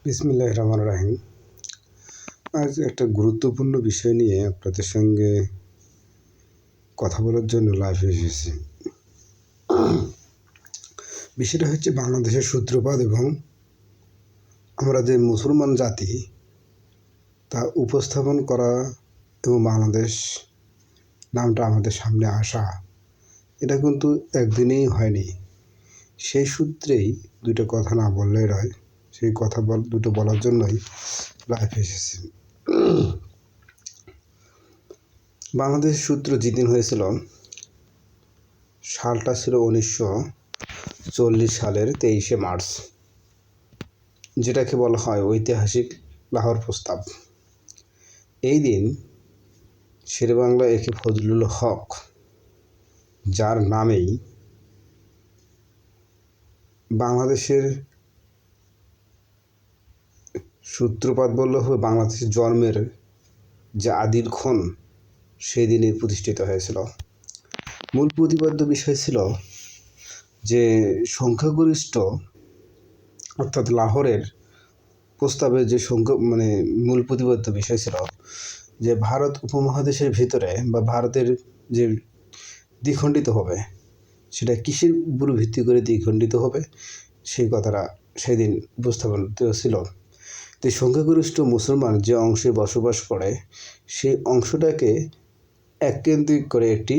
বিসমিল্লাহির রহমানির রহিম। আজ একটা গুরুত্বপূর্ণ বিষয় নিয়ে আপনাদের সঙ্গে কথা বলার জন্য লাইভে এসেছি। বিষয়টা হচ্ছে বাংলাদেশের সূত্রপাত এবং আমরা যে মুসলমান জাতি তা উপস্থাপন করা এবং বাংলাদেশ নামটা আমাদের সামনে আসা, এটা কিন্তু একদিনেই হয়নি। সেই সূত্রেই দুটো কথা না বললেই নয়, সেই কথা দুটো বলার জন্যই লাইভে এসেছি। বাংলাদেশ সূত্র যেদিন হয়েছিল, সালটা ছিল 1940 সালের 23শে মার্চ, যেটাকে বলা হয় ঐতিহাসিক লাহোর প্রস্তাব। এই দিন শেরেবাংলা একে ফজলুল হক, যার নামেই বাংলাদেশের সূত্রপাত বললে হবে, বাংলাদেশের জন্মের যে আদিলক্ষণ সেই দিনই প্রতিষ্ঠিত হয়েছিল। মূল প্রতিপাদ্য বিষয় ছিল যে সংখ্যাগরিষ্ঠ, অর্থাৎ লাহোরের প্রস্তাবের যে মূল প্রতিপাদ্য বিষয় ছিল যে ভারত উপমহাদেশের ভিতরে বা ভারতের যে দ্বিখণ্ডিত হবে, সেটা কিসের উপর ভিত্তি করে দ্বিখণ্ডিত হবে সেই কথাটা সেদিন উপস্থাপন ছিল। তো সংখ্যাগরিষ্ঠ মুসলমান যে অংশে বসবাস করে সেই অংশটাকে এককেন্দ্রিক করে একটি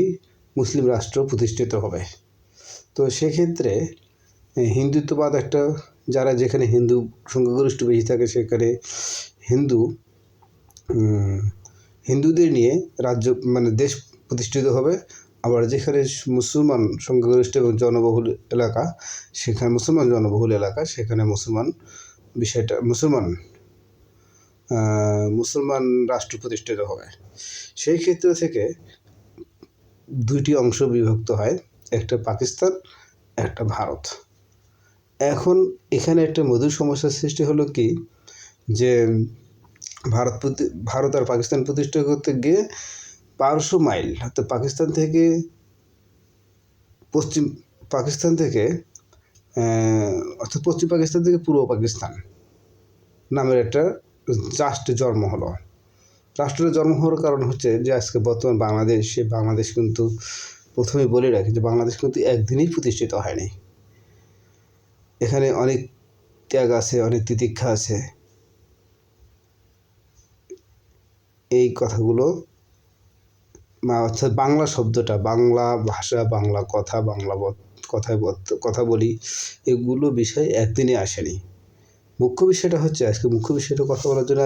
মুসলিম রাষ্ট্র প্রতিষ্ঠিত হবে। তো সেক্ষেত্রে হিন্দুত্ববাদ একটা, যারা যেখানে হিন্দু সংখ্যাগরিষ্ঠ বেশি থাকে সেখানে হিন্দুদের নিয়ে রাজ্য দেশ প্রতিষ্ঠিত হবে। আবার যেখানে মুসলমান সংখ্যাগরিষ্ঠ এবং জনবহুল এলাকা, সেখানে সেখানে মুসলমান রাষ্ট্র প্রতিষ্ঠিত হবে। সেই ক্ষেত্র থেকে দুইটি অংশ বিভক্ত হয়, একটা পাকিস্তান, একটা ভারত। এখন এখানে একটা মধুর সমস্যার সৃষ্টি হলো কি, যে ভারত আর পাকিস্তান প্রতিষ্ঠা করতে গিয়ে 1200 মাইল, অর্থাৎ পশ্চিম পাকিস্তান থেকে পূর্ব পাকিস্তান নামের একটা রাষ্ট্রের জন্ম হলো। রাষ্ট্রের জন্ম হওয়ার কারণ হচ্ছে যে আজকে বর্তমান বাংলাদেশ কিন্তু, প্রথমে বলে রাখি যে বাংলাদেশ কিন্তু একদিনেই প্রতিষ্ঠিত হয়নি। এখানে অনেক ত্যাগ আছে, অনেক তিতিক্ষা আছে। এই কথাগুলো অর্থাৎ বাংলা শব্দটা, বাংলা ভাষা, বাংলা কথা, কথা বলি, এগুলো বিষয় একদিনে আসেনি। মুখ্য বিষয়টা হচ্ছে, কথা বলার জন্য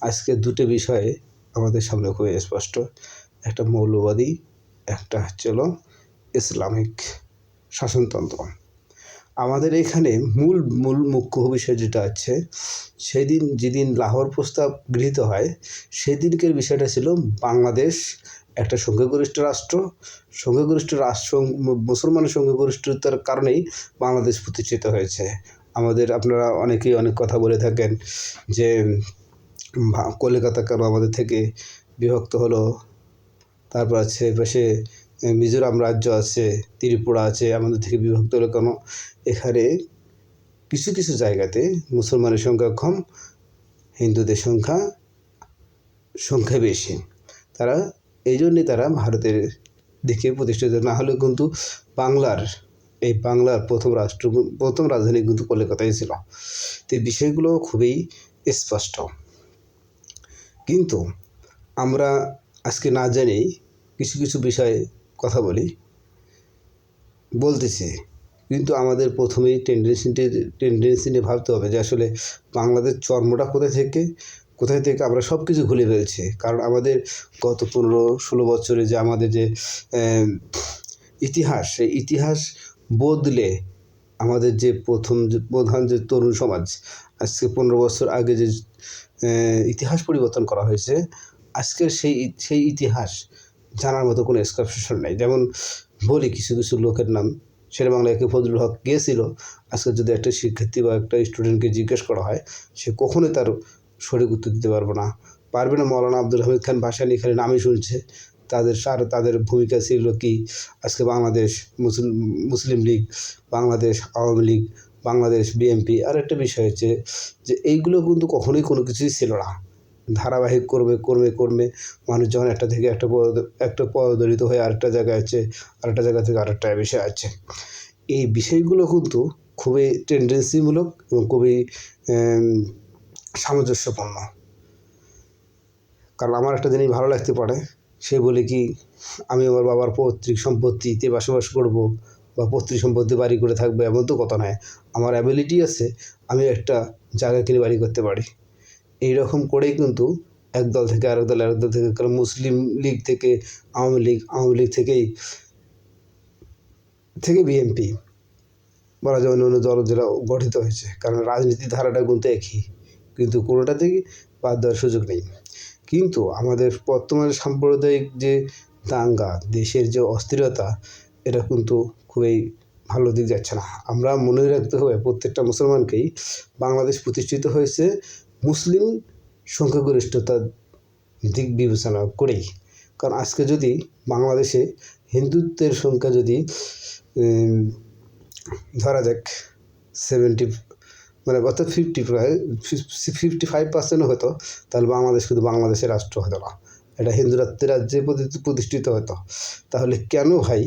আজকে দুটো বিষয়ে আমাদের সামনে খুবই স্পষ্ট। একটা মৌলবাদী, একটা হচ্ছে ইসলামিক শাসনতন্ত্র। আমাদের এখানে মুখ্য বিষয় যেটা আছে, যেদিন লাহোর প্রস্তাব গৃহীত হয়, সেদিনকের বিষয়টা ছিল বাংলাদেশ একটা সংখ্যাগরিষ্ঠ রাষ্ট্র। মুসলমানের সংখ্যাগরিষ্ঠতার কারণেই বাংলাদেশ প্রতিষ্ঠিত হয়েছে। আপনারা অনেকেই অনেক কথা বলে থাকেন যে কলকাতা কেন আমাদের থেকে বিভক্ত হলো, তারপর আছে পাশে মিজোরাম রাজ্য আছে, ত্রিপুরা আছে, আমাদের থেকে বিভক্ত হলো কেন? এখানে কিছু কিছু জায়গাতে মুসলমানের সংখ্যা কম, হিন্দুদের সংখ্যা বেশি। এই জন্যই তারা ভারতের দিকে প্রতিষ্ঠিত না হলেও কিন্তু বাংলার প্রথম রাজধানী কিন্তু কলকাতায় ছিল। তো বিষয়গুলো খুবই স্পষ্ট। কিন্তু আমরা আজকে না জেনেই কিছু কিছু বিষয়ে কথা বলতেছি, কিন্তু আমাদের প্রথমেই টেন্ডেন্সি নিয়ে ভাবতে হবে যে আসলে বাংলাদেশ জন্মটা কোথায় থেকে আমরা সব কিছু ভুলে ফেলছি। কারণ আমাদের গত 15-16 বছরে যে আমাদের যে ইতিহাস, সেই ইতিহাস বদলে আমাদের যে প্রধান যে তরুণ সমাজ, আজকে 15 বছর আগে যে ইতিহাস পরিবর্তন করা হয়েছে, আজকের সেই ইতিহাস জানার মতো কোনো এক্সকারশন নেই। যেমন বলি কিছু কিছু লোকের নাম, শেরেবাংলা একে ফজলুল হক কে ছিল? আজকে যদি একটা শিক্ষার্থী বা একটা স্টুডেন্টকে জিজ্ঞেস করা হয়, সে কখনোই তার সঠিক উত্তর দিতে পারবে না। মৌলানা আব্দুল হামিদ খান ভাসানী এখানে নামই শুনছে। তাদের ভূমিকা ছিল কি? আজকে বাংলাদেশ মুসলিম লীগ, বাংলাদেশ আওয়ামী লীগ, বাংলাদেশ বিএনপি। আর একটা বিষয় হচ্ছে যে এইগুলো কিন্তু কখনোই কোনো কিছুই ছিল না। ধারাবাহিক কর্মে মানুষ যখন একটা থেকে একটা পদদলিত হয়ে আরেকটা জায়গায় আছে, আরেকটা জায়গা থেকে আরেকটা বিষয় আছে। এই বিষয়গুলো কিন্তু খুবই টেন্ডেন্সিমূলক এবং খুবই সামঞ্জস্যপূর্ণ। কারণ আমার একটা জিনিস ভালো লাগতে পারে, সে বলে কি আমি আমার বাবার পৈতৃক সম্পত্তিতে বসবাস করব বা পৈতৃক সম্পত্তি বাড়ি করে থাকবো, এমন তো কথা নয়। আমার অ্যাবিলিটি আছে, আমি একটা জায়গা কিনে বাড়ি করতে পারি। এইরকম করেই কিন্তু এক দল থেকে আরেক দল, আরেক দল থেকে, কারণ মুসলিম লীগ থেকে আওয়ামী লীগ থেকে বিএনপি বলা যায়, অন্য দল যারা গঠিত হয়েছে। কারণ রাজনীতির ধারাটা কিন্তু একই, কিন্তু কোনোটা থেকে বাদ দেওয়ার সুযোগ নেই। কিন্তু আমাদের বর্তমানে সাম্প্রদায়িক যে দাঙ্গা, দেশের যে অস্থিরতা, এটা কিন্তু খুবই ভালো দিক যাচ্ছে না। আমরা মনে রাখতে হবে প্রত্যেকটা মুসলমানকেই, বাংলাদেশ প্রতিষ্ঠিত হয়েছে মুসলিম সংখ্যাগরিষ্ঠতার দিক বিবেচনা করেই। কারণ আজকে যদি বাংলাদেশে হিন্দুত্বের সংখ্যা যদি ধরা যাক 70, মানে অর্থাৎ 55% হতো, তাহলে বাংলাদেশ কিন্তু বাংলাদেশের রাষ্ট্র হতো না, এটা হিন্দু রাজ্যে প্রতিষ্ঠিত হতো। তাহলে কেন ভাই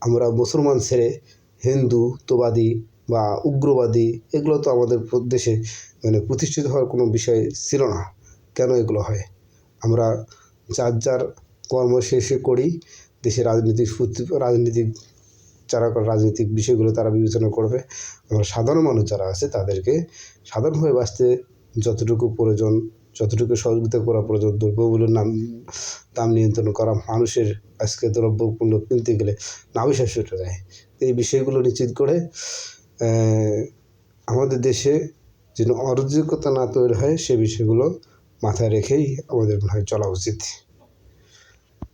আমরা মুসলমান ছেড়ে হিন্দুত্ববাদী বা উগ্রবাদী, এগুলো তো আমাদের দেশে মানে প্রতিষ্ঠিত হওয়ার কোনো বিষয় ছিল না। কেন এগুলো হয়? আমরা যার কর্ম শেষে করি, দেশের রাজনৈতিক বিষয়গুলো তারা বিবেচনা করবে। আমরা সাধারণ মানুষ যারা আছে তাদেরকে সাধারণভাবে বাঁচতে যতটুকু প্রয়োজন, যতটুকু সহযোগিতা করা প্রয়োজন, দ্রব্যমূল্যের দাম নিয়ন্ত্রণ করা, মানুষের আজকে দ্রব্যমূল্য কিনতে গেলে নাভিশ্বাস উঠে যায়। এই বিষয়গুলো নিশ্চিত করে আমাদের দেশে যেন অরাজকতা না তৈরি হয়, সে বিষয়গুলো মাথায় রেখেই আমাদের মনে হয় চলা উচিত।